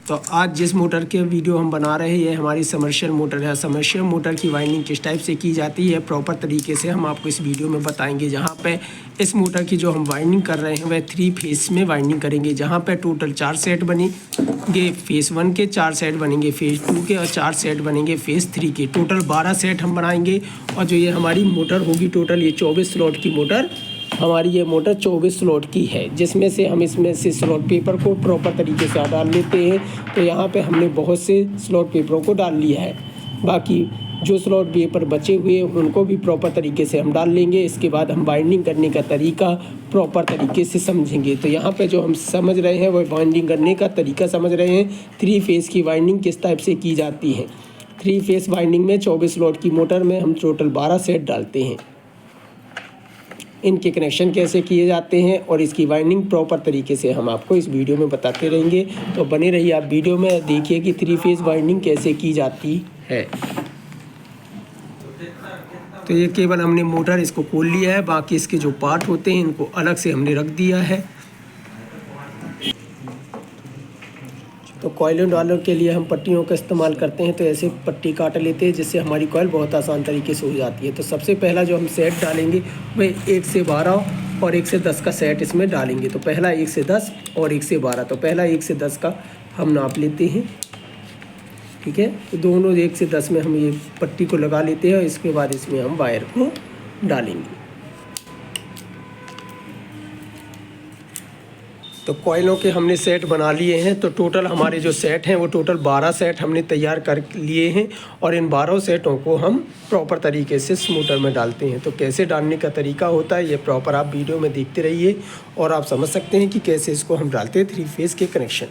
तो आज जिस मोटर के वीडियो हम बना रहे हैं ये हमारी समर्शियल मोटर है। समर्शियल मोटर की वाइंडिंग किस टाइप से की जाती है प्रॉपर तरीके से हम आपको इस वीडियो में बताएंगे। जहां पे इस मोटर की जो हम वाइंडिंग कर रहे हैं वह 3 फेस में वाइंडिंग करेंगे, जहां पे टोटल 4 सेट बनेंगे। फेस 1 के 4 सेट बनेंगे, फेस 2 के और 4 सेट बनेंगे, फेस 3 के टोटल 12 सेट हम बनाएंगे। और जो ये हमारी मोटर होगी टोटल ये 24 स्लॉट की मोटर हमारी ये मोटर 24 स्लॉट की है, जिसमें से हम इसमें से स्लॉट पेपर को प्रॉपर तरीके से डाल लेते हैं। तो यहाँ पे हमने बहुत से स्लॉट पेपरों को डाल लिया है, बाकी जो स्लॉट पेपर बचे हुए हैं उनको भी प्रॉपर तरीके से हम डाल लेंगे। इसके बाद हम बाइंडिंग करने का तरीका प्रॉपर तरीके से समझेंगे। तो यहाँ पे जो हम समझ रहे हैं वह बाइंडिंग करने का तरीका समझ रहे हैं। 3 फेस की बाइंडिंग किस टाइप से की जाती है। 3 फेस बाइंडिंग में 24 स्लॉट की मोटर में हम टोटल 12 सेट डालते हैं। इनके कनेक्शन कैसे किए जाते हैं और इसकी वाइंडिंग प्रॉपर तरीके से हम आपको इस वीडियो में बताते रहेंगे। तो बने रहिए आप वीडियो में, देखिए कि 3 फेस वाइंडिंग कैसे की जाती है। तो ये केवल हमने मोटर इसको खोल लिया है, बाकी इसके जो पार्ट होते हैं इनको अलग से हमने रख दिया है। तो कॉइल डालने के लिए हम पट्टियों का इस्तेमाल करते हैं। तो ऐसे पट्टी काट लेते हैं जिससे हमारी कॉइल बहुत आसान तरीके से हो जाती है। तो सबसे पहला जो हम सेट डालेंगे वह 1 से 12 और 1 से 10 का सेट इसमें डालेंगे। तो पहला 1 से 10 और 1 से 12। तो पहला 1 से 10 का हम नाप लेते हैं, ठीक है। तो दोनों 1 से 10 में हम ये पट्टी को लगा लेते हैं और इसके बाद इसमें हम वायर को डालेंगे। तो कॉइलों के हमने सेट बना लिए हैं। तो टोटल हमारे जो सेट हैं वो टोटल 12 सेट हमने तैयार कर लिए हैं और इन 12 सेटों को हम प्रॉपर तरीके से इस मोटर में डालते हैं। तो कैसे डालने का तरीका होता है ये प्रॉपर आप वीडियो में देखते रहिए और आप समझ सकते हैं कि कैसे इसको हम डालते हैं 3 फेस के कनेक्शन।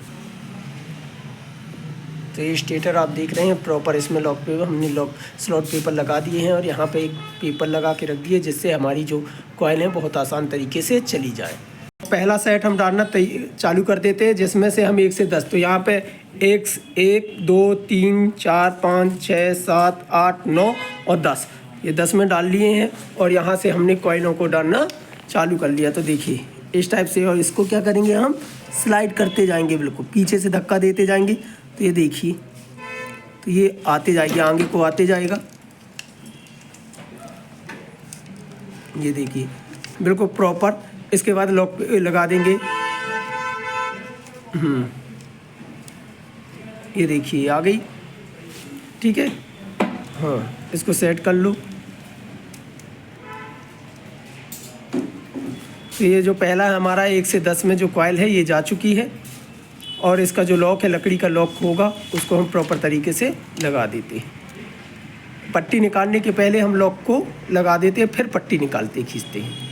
तो ये स्टेटर आप देख रहे हैं प्रॉपर, इसमें लॉक पेपर हमने स्लॉट पेपर लगा दिए हैं और यहाँ पे एक पेपर लगा के रख दिए जिससे हमारी जो कॉइल हैं बहुत आसान तरीके से चली जाए। पहला सेट हम डालना चालू कर देते हैं जिसमें से हम 1 से 10। तो यहाँ पे 1 2 3 4 5 6 7 8 9 और 10, ये 10 में डाल लिए हैं और यहाँ से हमने कॉइलों को डालना चालू कर लिया। तो देखिए इस टाइप से, और इसको क्या करेंगे हम स्लाइड करते जाएंगे, बिल्कुल पीछे से धक्का देते जाएंगे। तो ये देखिए, तो ये आते जाएगी, आगे को आते जाएगा। ये देखिए बिल्कुल प्रॉपर। इसके बाद लॉक लगा देंगे। ये देखिए आ गई, ठीक है। हाँ, इसको सेट कर लो। तो ये जो पहला है हमारा 1 से 10 में जो कॉइल है ये जा चुकी है और इसका जो लॉक है लकड़ी का लॉक होगा उसको हम प्रॉपर तरीके से लगा देते हैं। पट्टी निकालने के पहले हम लॉक को लगा देते हैं, फिर पट्टी निकालते खींचते हैं।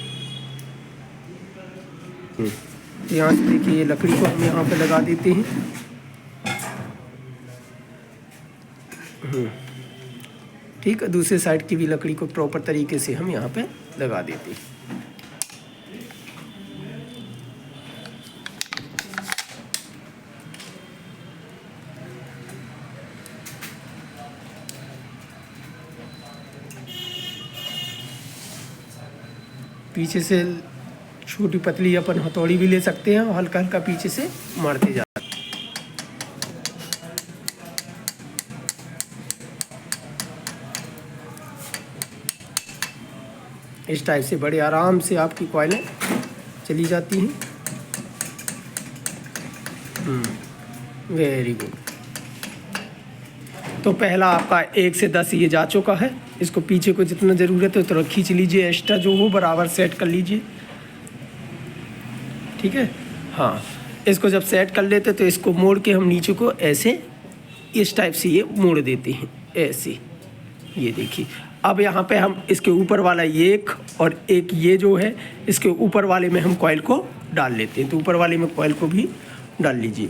यहाँ से देखिए ये लकड़ी को हम यहाँ पे लगा देते हैं। ठीक है, दूसरे साइड की भी लकड़ी को प्रॉपर तरीके से हम यहाँ पे लगा देते हैं। पीछे से छोटी पतली अपन हथौड़ी भी ले सकते हैं और हल्का हल्का पीछे से मारते जाते हैं। इस टाइप से बड़े आराम से आपकी कॉइलें चली जाती हैं। Very good. तो पहला आपका 1 से 10 ये जा चुका है। इसको पीछे को जितना ज़रूरत है उतना खींच लीजिए, एक्स्ट्रा जो हो बराबर सेट कर लीजिए, ठीक है। हाँ, इसको जब सेट कर लेते तो इसको मोड़ के हम नीचे को ऐसे इस टाइप से ये मोड़ देते हैं ऐसे। ये देखिए अब यहाँ पे हम इसके ऊपर वाला ये एक और एक ये जो है इसके ऊपर वाले में हम कॉइल को डाल लेते हैं। तो ऊपर वाले में कॉइल को भी डाल लीजिए।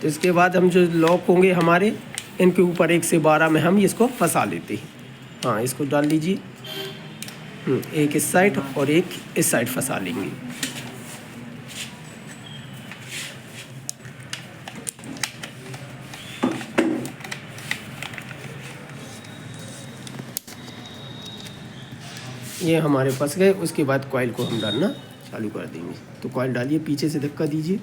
तो इसके बाद हम जो लॉक होंगे हमारे इनके ऊपर 1 से 12 में हम इसको फंसा लेते हैं। हाँ, इसको डाल लीजिए। एक इस साइड और एक इस साइड फंसा लेंगे। ये हमारे पास गए। उसके बाद कॉइल को हम डालना चालू कर देंगे। तो कॉइल डालिए, पीछे से धक्का दीजिए।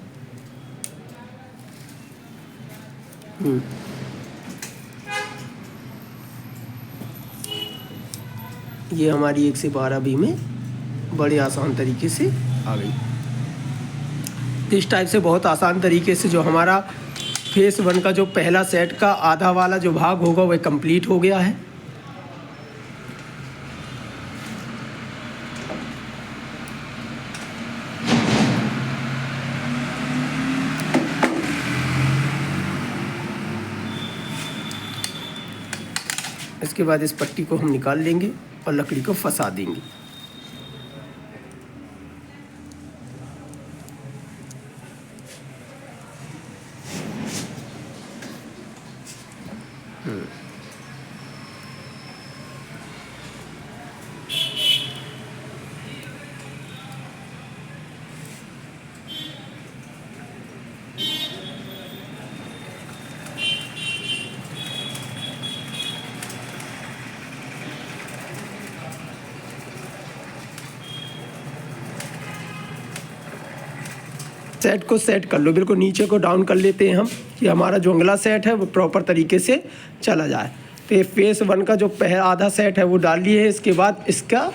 ये हमारी 1 से 12 बी में बड़े आसान तरीके से आ गई। तो इस टाइप से बहुत आसान तरीके से जो हमारा फेस 1 का जो पहला सेट का आधा वाला जो भाग होगा वह कंप्लीट हो गया है। इसके बाद इस पट्टी को हम निकाल लेंगे और लकड़ी को फंसा देंगे। सेट को सेट कर लो, बिल्कुल नीचे को डाउन कर लेते हैं हम कि हमारा जो अगला सेट है वो प्रॉपर तरीके से चला जाए। तो ये फेस 1 का जो आधा सेट है वो डाल लिए है। इसके बाद इसका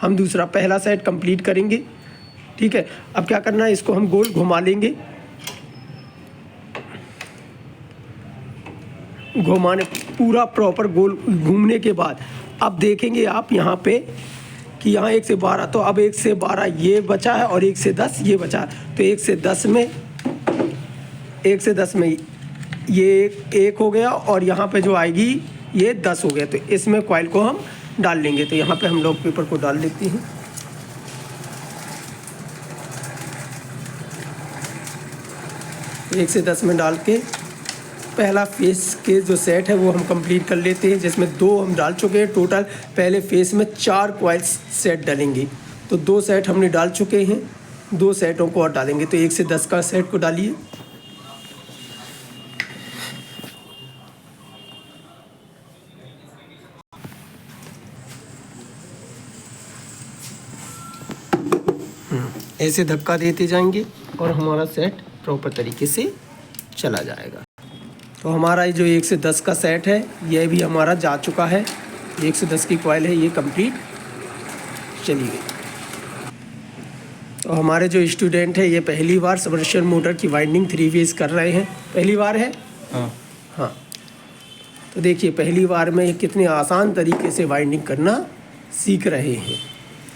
हम दूसरा पहला सेट कंप्लीट करेंगे। ठीक है, अब क्या करना है, इसको हम गोल घुमा लेंगे। घुमाने पूरा प्रॉपर गोल घूमने के बाद अब देखेंगे आप यहाँ पे कि यहाँ 1 से 12, तो अब 1 से 12 ये बचा है और 1 से 10 ये बचा है। तो 1 से 10 में ये 1 हो गया और यहाँ पे जो आएगी ये 10 हो गया। तो इसमें कॉइल को हम डाल लेंगे। तो यहाँ पे हम लॉक पेपर को डाल लेते हैं। एक से 10 में डाल के पहला फेस के जो सेट है वो हम कंप्लीट कर लेते हैं, जिसमें 2 हम डाल चुके हैं। टोटल पहले फेस में 4 कॉइल्स सेट डालेंगे। तो 2 सेट हमने डाल चुके हैं, 2 सेटों को और डालेंगे। तो 1 से 10 का सेट को डालिए। ऐसे धक्का देते जाएंगे और हमारा सेट प्रॉपर तरीके से चला जाएगा। तो हमारा जो 1 से 10 का सेट है यह भी हमारा जा चुका है। 1 से 10 की कॉइल है, ये कंप्लीट चली गई। तो हमारे जो स्टूडेंट है ये पहली बार सबमर्सिबल मोटर की वाइंडिंग 3 फेज कर रहे हैं। पहली बार है। हाँ। तो देखिए पहली बार में कितने आसान तरीके से वाइंडिंग करना सीख रहे हैं।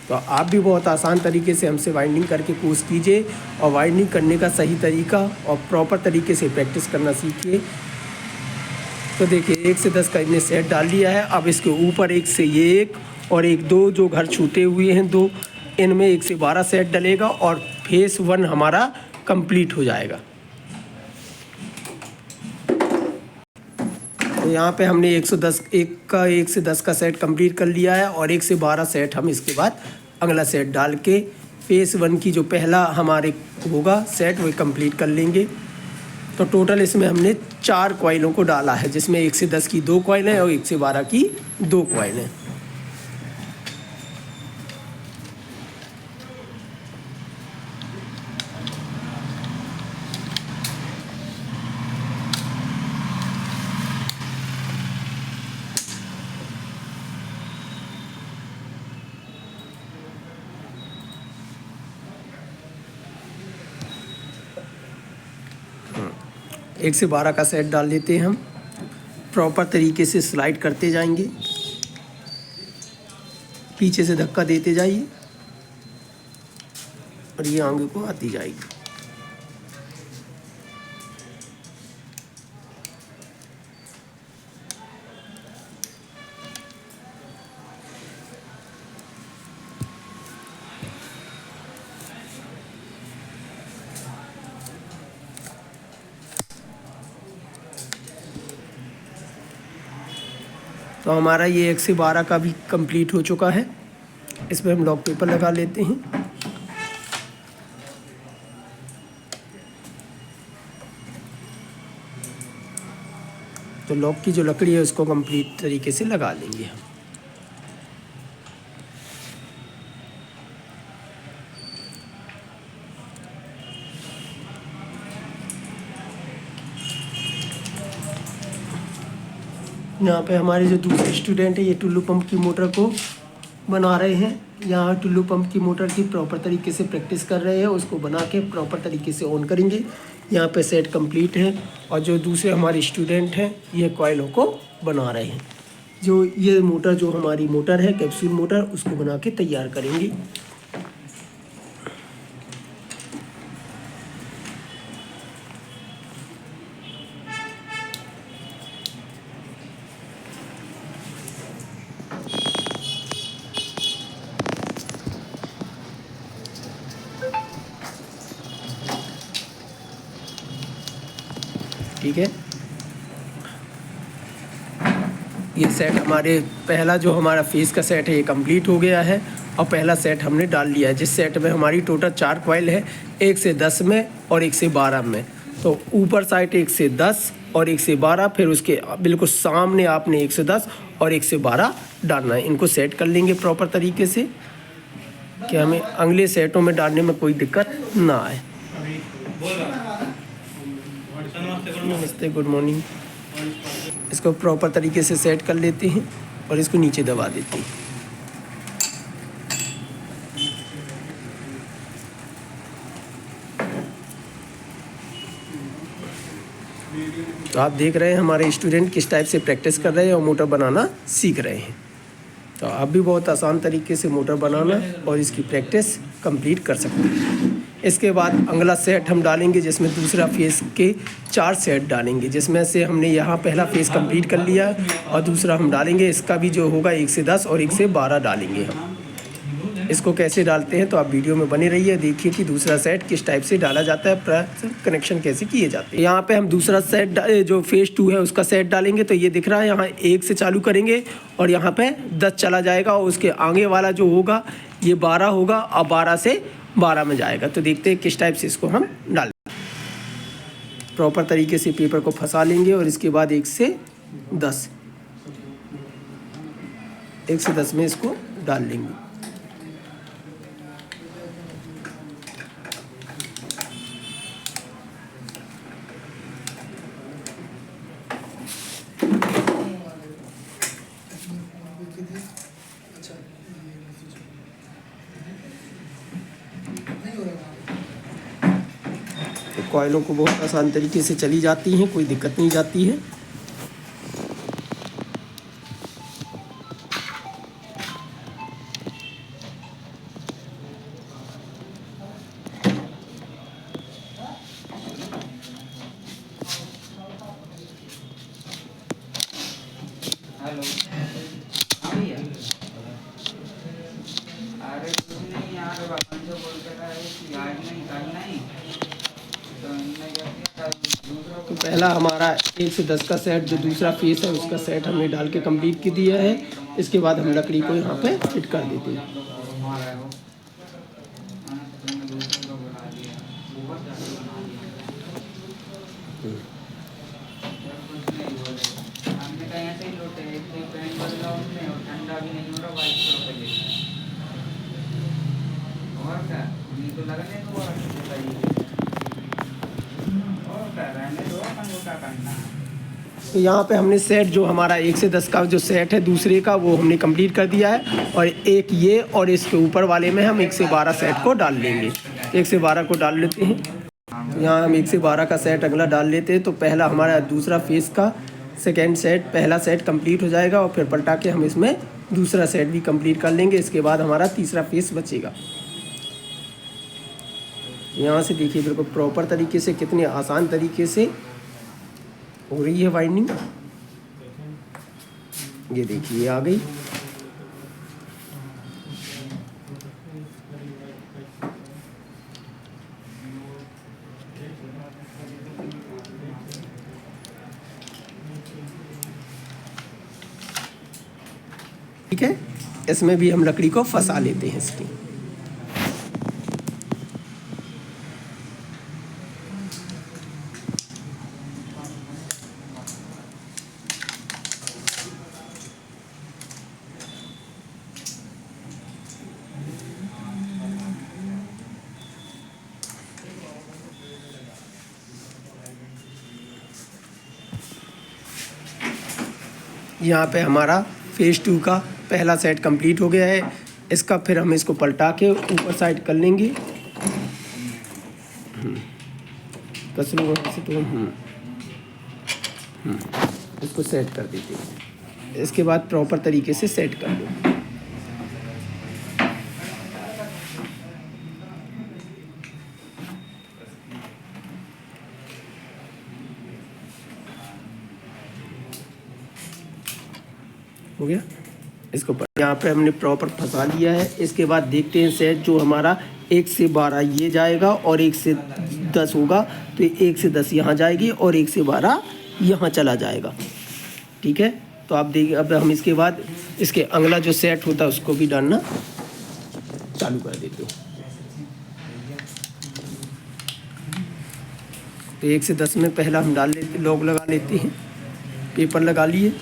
तो आप भी बहुत आसान तरीके से हमसे वाइंडिंग करके कोर्स कीजिए और वाइंडिंग करने का सही तरीका और प्रॉपर तरीके से प्रैक्टिस करना सीखिए। तो देखिए 1 से 10 का इन्हें सेट डाल लिया है। अब इसके ऊपर 1 से 1 और 1 2 जो घर छूटे हुए हैं 2, इनमें 1 से 12 सेट डलेगा और फेस 1 हमारा कंप्लीट हो जाएगा। तो यहाँ पे हमने 1 से 10 का सेट कंप्लीट कर लिया है और 1 से 12 सेट हम इसके बाद अगला सेट डाल के फेस 1 की जो पहला हमारे होगा सेट वो कंप्लीट कर लेंगे। तो टोटल इसमें हमने 4 कॉइलों को डाला है, जिसमें 1 से 10 की 2 कॉइल हैं और 1 से 12 की 2 कॉइल हैं। एक से 12 का सेट डाल देते हैं हम। प्रॉपर तरीके से स्लाइड करते जाएंगे, पीछे से धक्का देते जाइए और ये आगे को आती जाएगी। तो हमारा ये 1 से 12 का भी कंप्लीट हो चुका है। इस पर हम लॉक पेपर लगा लेते हैं। तो लॉक की जो लकड़ी है उसको कंप्लीट तरीके से लगा लेंगे हम। यहाँ पे हमारे जो दूसरे स्टूडेंट हैं ये टुल्लू पंप की मोटर को बना रहे हैं। यहाँ टुल्लू पंप की मोटर की प्रॉपर तरीके से प्रैक्टिस कर रहे हैं, उसको बना के प्रॉपर तरीके से ऑन करेंगे। यहाँ पे सेट कंप्लीट है और जो दूसरे हमारे स्टूडेंट हैं ये कॉइलों को बना रहे हैं। जो ये मोटर जो हमारी मोटर है कैप्सूल मोटर, उसको बना के तैयार करेंगे। ठीक है, ये सेट हमारे पहला जो हमारा फेस का सेट है ये कंप्लीट हो गया है और पहला सेट हमने डाल लिया है, जिस सेट में हमारी टोटल 4 कॉइल है, 1 से 10 में और 1 से 12 में। तो ऊपर साइड 1 से 10 और 1 से 12, फिर उसके बिल्कुल सामने आपने 1 से 10 और 1 से 12 डालना है। इनको सेट कर लेंगे प्रॉपर तरीके से कि हमें अगले सेटों में डालने में कोई दिक्कत ना आए। नमस्ते, गुड मॉर्निंग। इसको प्रॉपर तरीके से सेट कर लेते हैं और इसको नीचे दबा देते हैं। तो आप देख रहे हैं हमारे स्टूडेंट किस टाइप से प्रैक्टिस कर रहे हैं और मोटर बनाना सीख रहे हैं। तो आप भी बहुत आसान तरीके से मोटर बनाना और इसकी प्रैक्टिस कंप्लीट कर सकते हैं। इसके बाद अगला सेट हम डालेंगे जिसमें दूसरा फेस के 4 सेट डालेंगे, जिसमें से हमने यहाँ पहला फेस कंप्लीट कर लिया और दूसरा हम डालेंगे। इसका भी जो होगा 1 से 10 और 1 से 12 डालेंगे हम। इसको कैसे डालते हैं तो आप वीडियो में बने रहिए, देखिए कि दूसरा सेट किस टाइप से डाला जाता है, प्रेशर कनेक्शन कैसे किए जाते हैं। यहाँ पे हम दूसरा सेट जो फेज 2 है उसका सेट डालेंगे। तो ये दिख रहा है, यहाँ 1 से चालू करेंगे और यहाँ पे 10 चला जाएगा और उसके आगे वाला जो होगा ये 12 होगा और 12 से 12 में जाएगा। तो देखते हैं किस टाइप से इसको हम डाल। प्रॉपर तरीके से पेपर को फंसा लेंगे और इसके बाद 1 से 10 में इसको डाल लेंगे। तो कॉइलों को बहुत आसान तरीके से चली जाती हैं, कोई दिक्कत नहीं जाती है। हेलो, भैया। अरे कुछ नहीं यार, अपन जो बोल के रहा है कि आज नहीं कल नहीं, तो इनने क्या किया दूसरा। तो पहला हमारा 1 से 10 का सेट जो दूसरा फेस है उसका सेट हमने डाल के कंप्लीट कर दिया है। इसके बाद हम लकड़ी को यहाँ पे फिट कर देते हैं। ठंडा भी नहीं हो रहा, वाइट कलर पे और क्या नहीं तो लगने दो और क्या रहने दो, अपन को क्या करना है। तो यहाँ पे हमने सेट जो हमारा 1 से 10 का जो सेट है दूसरे का वो हमने कंप्लीट कर दिया है और एक ये और इसके ऊपर वाले में हम 1 से 12 सेट को डाल लेंगे। 1 से 12 को डाल लेते हैं। तो यहाँ हम 1 से 12 का सेट अगला डाल लेते हैं। तो पहला हमारा दूसरा फेस का सेकेंड सेट, पहला सेट कंप्लीट हो जाएगा और फिर पलटा के हम इसमें दूसरा सेट भी कंप्लीट कर लेंगे। इसके बाद हमारा तीसरा फेस बचेगा। यहाँ से देखिए बिल्कुल प्रॉपर तरीके से कितने आसान तरीके से हो रही है वाइंडिंग। ये देखिए आ गई। ठीक है, इसमें भी हम लकड़ी को फंसा लेते हैं इसकी। यहाँ पे हमारा फेज़ 2 का पहला सेट कंप्लीट हो गया है। इसका फिर हम इसको पलटा के ऊपर साइड कर लेंगे। कस लो वहाँ से तो इसको सेट कर देते हैं। इसके बाद प्रॉपर तरीके से सेट कर लो। हो गया। इसको यहाँ पे हमने प्रॉपर फंसा लिया है। इसके बाद देखते हैं सेट जो हमारा 1 से 12 ये जाएगा और 1 से 10 होगा, तो 1 से 10 यहाँ जाएगी और 1 से 12 यहाँ चला जाएगा। ठीक है, तो आप देखिए अब हम इसके बाद इसके अगला जो सेट होता है उसको भी डालना चालू कर देते हैं। तो 1 से 10 में पहला हम डाल लेते, लॉक लगा लेते हैं, पेपर लगा लिए।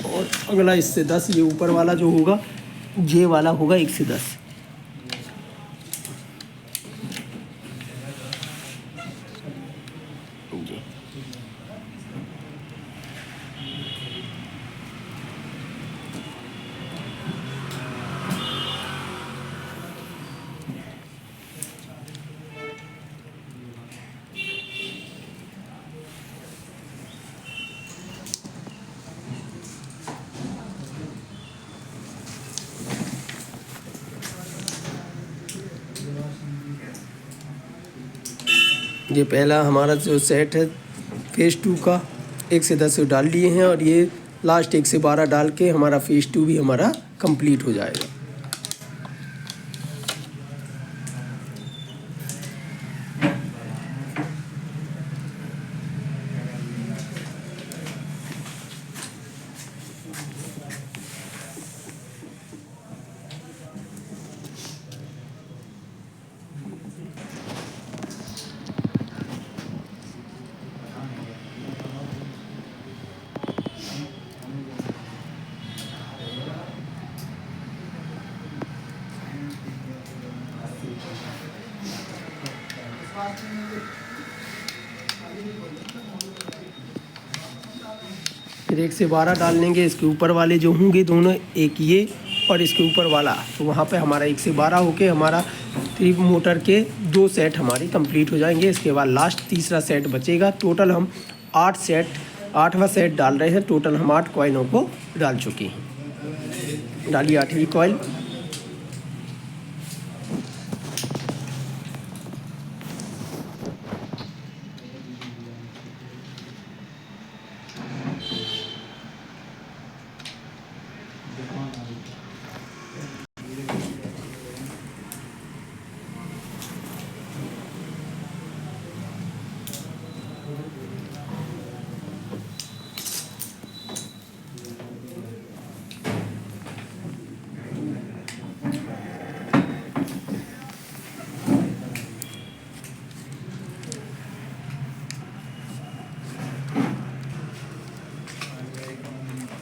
और अगला इससे 10, ये ऊपर वाला जो होगा ये वाला होगा 1 से 10। जी ये पहला हमारा जो सेट है फेज़ 2 का 1 से 10 डाल लिए हैं और ये लास्ट 1 से 12 डाल के हमारा फेज़ 2 भी हमारा कंप्लीट हो जाएगा। फिर 1 से 12 डाल लेंगे। इसके ऊपर वाले जो होंगे दोनों, एक ये और इसके ऊपर वाला, तो वहाँ पे हमारा 1 से 12 होके हमारा 3 मोटर के 2 सेट हमारे कंप्लीट हो जाएंगे। इसके बाद लास्ट तीसरा सेट बचेगा। टोटल हम 8वां सेट डाल रहे हैं। टोटल हम 8 कॉइलों को डाल चुके हैं। डालिए 8वीं कॉइल।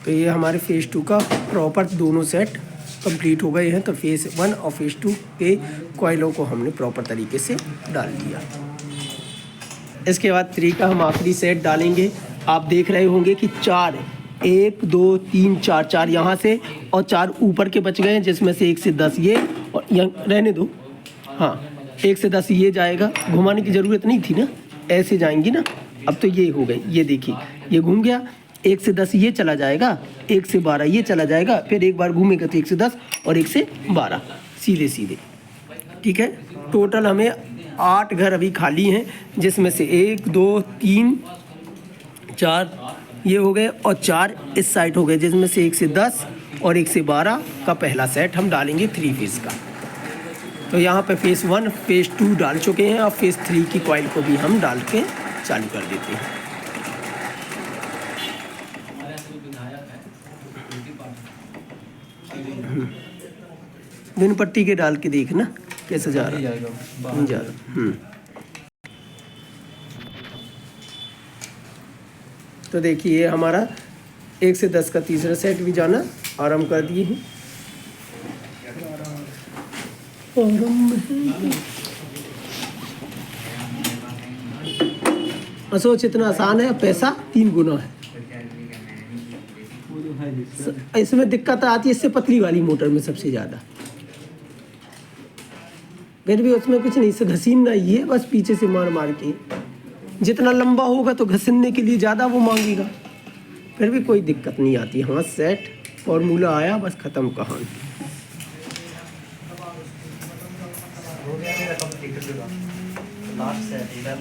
तो ये हमारे फेज़ 2 का प्रॉपर दोनों सेट कंप्लीट हो गए हैं। तो फेज़ 1 और फेज़ 2 के कॉइलों को हमने प्रॉपर तरीके से डाल दिया। इसके बाद 3 का हम आखिरी सेट डालेंगे। आप देख रहे होंगे कि 4 1 2 3 4 यहाँ से और 4 ऊपर के बच गए हैं, जिसमें से 1 से 10 ये और यहाँ रहने दो। हाँ, 1 से 10 ये जाएगा। घुमाने की ज़रूरत नहीं थी ना, ऐसे जाएंगी ना। अब तो ये हो गई, ये देखिए ये घूम गया। 1 से 10 ये चला जाएगा, 1 से 12 ये चला जाएगा, फिर एक बार घूमेगा तो 1 से 10 और 1 से 12 सीधे सीधे। ठीक है, टोटल हमें 8 घर अभी खाली हैं, जिसमें से 1 2 3 4 ये हो गए और 4 इस साइड हो गए, जिसमें से 1 से 10 और 1 से 12 का पहला सेट हम डालेंगे 3 फेज़ का। तो यहाँ पे फेज़ 1 फेज़ 2 डाल चुके हैं। और फेज़ 3 की कॉइल को भी हम डाल के चालू कर देते हैं। दिन पट्टी के डाल के देखना कैसे जा रहा है। जा रहा। तो देखिए हमारा 1 से 10 का तीसरा सेट भी जाना आरंभ कर दिए हैं। सोच इतना आसान है, पैसा 3 गुना है। इसमें दिक्कत आती है इससे पतली वाली मोटर में सबसे ज़्यादा। फिर भी उसमें कुछ नहीं, से घसीटना ही है बस, पीछे से मार मार के। जितना लंबा होगा तो घसीटने के लिए ज़्यादा वो मांगेगा, फिर भी कोई दिक्कत नहीं आती। हाँ सेट फॉर्मूला आया, बस ख़त्म कहानी। लास्ट सेट इधर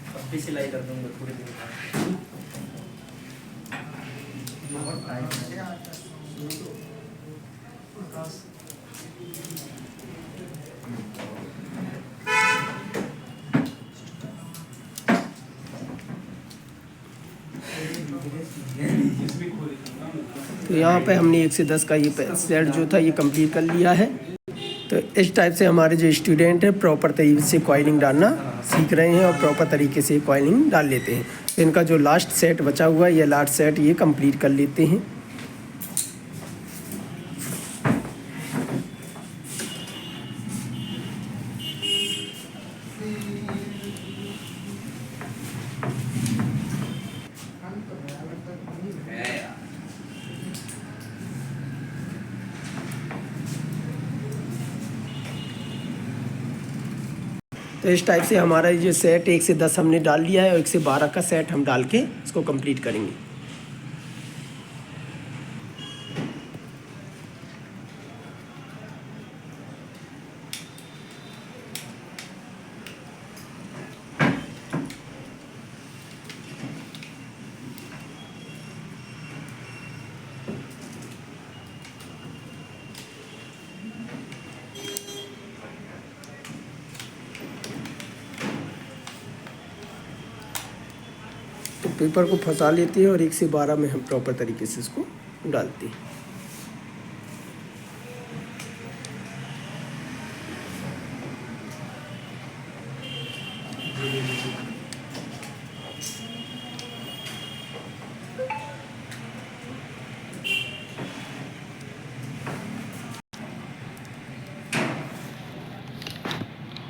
अब भी सिलाई कर दूंगा थोड़ी देर बाद। तो यहाँ पे हमने 1 से 10 का ये सेट जो था ये कंप्लीट कर लिया है। तो इस टाइप से हमारे जो स्टूडेंट हैं प्रॉपर तरीके से कॉइलिंग डालना सीख रहे हैं और प्रॉपर तरीके से कॉइलिंग डाल लेते हैं। तो इनका जो लास्ट सेट बचा हुआ है, ये लास्ट सेट ये कंप्लीट कर लेते हैं। तो इस टाइप से हमारा ये सेट 1 से 10 हमने डाल लिया है और 1 से 12 का सेट हम डाल के इसको कंप्लीट करेंगे। तो पेपर को फंसा लेते हैं और 1 से 12 में हम प्रॉपर तरीके से इसको डालते हैं।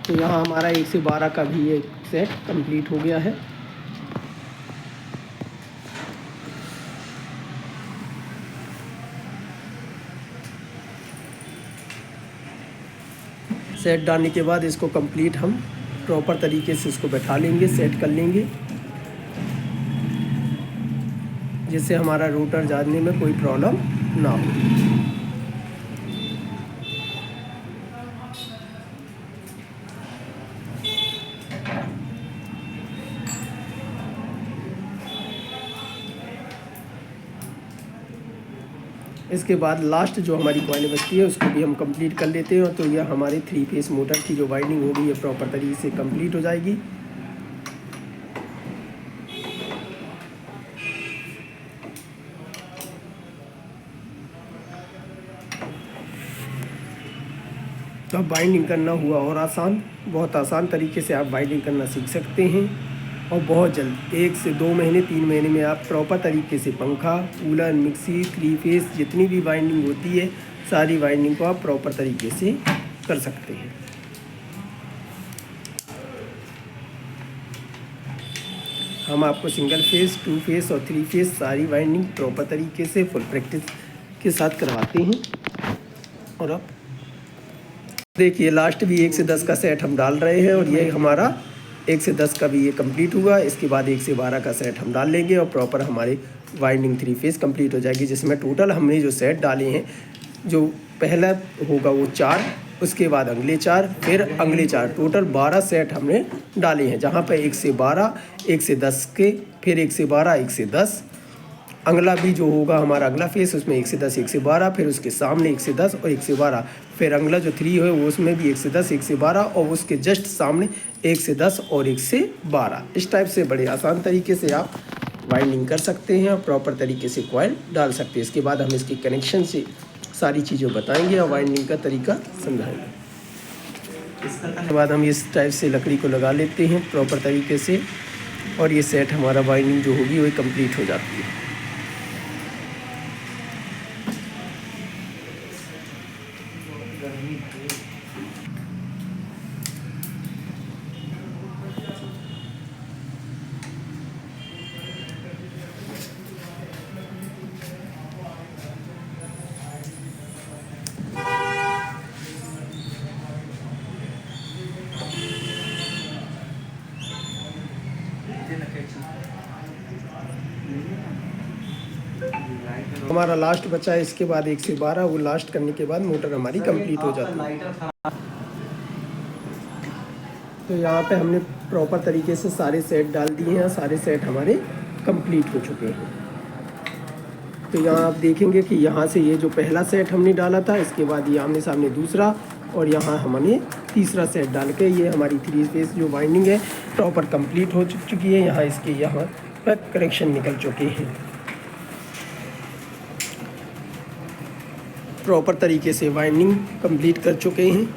तो यहाँ हमारा 1 से 12 का भी ये सेट कंप्लीट हो गया है। सेट डालने के बाद इसको कंप्लीट हम प्रॉपर तरीके से इसको बैठा लेंगे, सेट कर लेंगे, जिससे हमारा रोटर जाने में कोई प्रॉब्लम ना हो। इसके बाद लास्ट जो हमारी कॉइल बचती है उसको भी हम कंप्लीट कर लेते हैं। तो यह हमारी 3 फेस मोटर की जो वाइंडिंग होगी ये प्रॉपर तरीके से कंप्लीट हो जाएगी। तो अब बाइंडिंग करना हुआ और आसान, बहुत आसान तरीके से आप बाइंडिंग करना सीख सकते हैं और बहुत जल्द 1 से 2 महीने 3 महीने में आप प्रॉपर तरीके से पंखा, कूलर, मिक्सी, 3 फेस जितनी भी वाइंडिंग होती है सारी वाइंडिंग को आप प्रॉपर तरीके से कर सकते हैं। हम आपको सिंगल फेस, 2 फेस और 3 फेस सारी वाइंडिंग प्रॉपर तरीके से फुल प्रैक्टिस के साथ करवाते हैं। और अब देखिए लास्ट भी 1 से 10 का सेट हम डाल रहे हैं और ये हमारा 1 से 10 का भी ये कंप्लीट हुआ। इसके बाद 1 से 12 का सेट हम डाल लेंगे और प्रॉपर हमारी वाइंडिंग 3 फेस कंप्लीट हो जाएगी, जिसमें टोटल हमने जो सेट डाले हैं, जो पहला होगा वो 4, उसके बाद अगले 4, फिर अगले 4, टोटल 12 सेट हमने डाले हैं। जहाँ पे 1 से 12, 1 से 10 के, फिर 1 से 12, 1 से 10, अगला भी जो होगा हमारा अगला फेस उसमें 1 से 10, 1 से 12, फिर उसके सामने 1 से 10 और 1 से 12, फिर अगला जो 3 है वो उसमें भी 1 से 10, 1 से 12 और उसके जस्ट सामने 1 से 10 और 1 से 12। इस टाइप से बड़े आसान तरीके से आप वाइंडिंग कर सकते हैं और प्रॉपर तरीके से कॉइल डाल सकते हैं। इसके बाद हम इसकी कनेक्शन से सारी चीज़ें बताएंगे और वाइंडिंग का तरीका समझाएंगे। इसके बाद हम इस टाइप से लकड़ी को लगा लेते हैं प्रॉपर तरीके से और ये सेट हमारा वाइंडिंग जो होगी वही कंप्लीट हो जाती है। हमारा लास्ट बचा है, इसके बाद 1 से 12, वो लास्ट करने के बाद मोटर हमारी कंप्लीट हो जाती है। तो यहाँ पे हमने प्रॉपर तरीके से सारे सेट डाल दिए हैं, सारे सेट हमारे कंप्लीट हो चुके हैं। तो यहाँ आप देखेंगे कि यहाँ से ये जो पहला सेट हमने डाला था, इसके बाद ये आमने सामने दूसरा, और यहाँ हमने तीसरा सेट डाल के ये हमारी 3 फेस जो वाइंडिंग है प्रॉपर कंप्लीट हो चुकी है। यहाँ इसके यहाँ पर कनेक्शन निकल चुके हैं, प्रॉपर तरीके से वाइंडिंग कंप्लीट कर चुके हैं।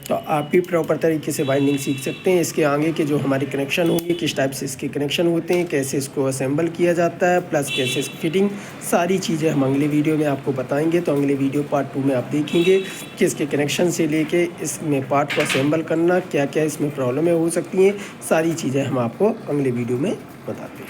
तो आप भी प्रॉपर तरीके से वाइंडिंग सीख सकते हैं। इसके आगे के जो हमारे कनेक्शन होंगे, किस टाइप से इसके कनेक्शन होते हैं, कैसे इसको असेंबल किया जाता है, प्लस कैसे इसकी फिटिंग, सारी चीज़ें हम अगले वीडियो में आपको बताएंगे। तो अगले वीडियो पार्ट 2 में आप देखेंगे कि इसके कनेक्शन से लेके इसमें पार्ट को असेंबल करना, क्या क्या इसमें प्रॉब्लमें हो सकती हैं, सारी चीज़ें हम आपको अगले वीडियो में बताते हैं।